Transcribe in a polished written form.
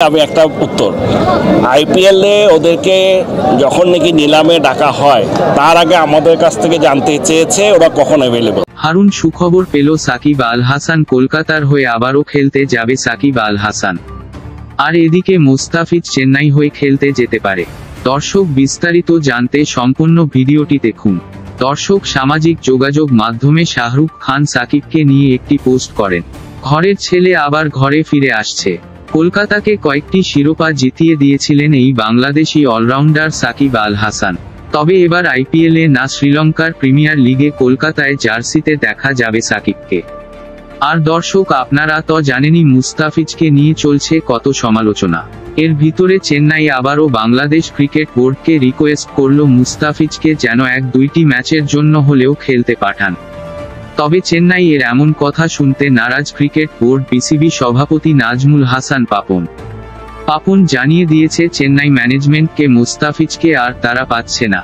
আমি একটা উত্তর আইপিএলে ওদেরকে যখন নাকি নিলামে ডাকা হয় তার আগে আমাদের কাছ থেকে জানতে চেয়েছে ওরা কখন অ্যাভেলেবল। হারুন সুখবর পেল সাকিব আল হাসান কলকাতার হয়ে আবারও খেলতে যাবে সাকিব আল হাসান। আর এদিকে মুস্তাফিজ চেন্নাই হয়ে খেলতে যেতে পারে। দর্শক বিস্তারিত জানতে সম্পূর্ণ ভিডিওটি দেখুন। দর্শক সামাজিক যোগাযোগ মাধ্যমে শাহরুখ খান সাকিবকে নিয়ে একটি পোস্ট করেন। ঘরের ছেলে আবার ঘরে ফিরে আসছে। কলকাতাকে কয়েকটি শিরোপা জিতিয়ে দিয়েছিলেন এই বাংলাদেশি অলরাউন্ডার সাকিব আল হাসান। তবে এবার আইপিএলে না শ্রীলঙ্কার প্রিমিয়ার লিগে কলকাতায় জার্সিতে দেখা যাবে সাকিবকে। আর দর্শক আপনারা তো জানেনই মুস্তাফিজকে নিয়ে চলছে কত সমালোচনা। এর ভিতরে চেন্নাই আবারও বাংলাদেশ ক্রিকেট বোর্ডকে রিকোয়েস্ট করল মুস্তাফিজকে যেন 1-2টি ম্যাচের জন্য হলেও খেলতে পাঠান। তবে চেন্নাই এর এমন কথা শুনতে নারাজ ক্রিকেট বোর্ড বিসিবি সভাপতি নাজমুল হাসান পাপন জানিয়ে দিয়েছে চেন্নাই ম্যানেজমেন্টকে মুস্তাফিজকে আর তারা পাচ্ছে না।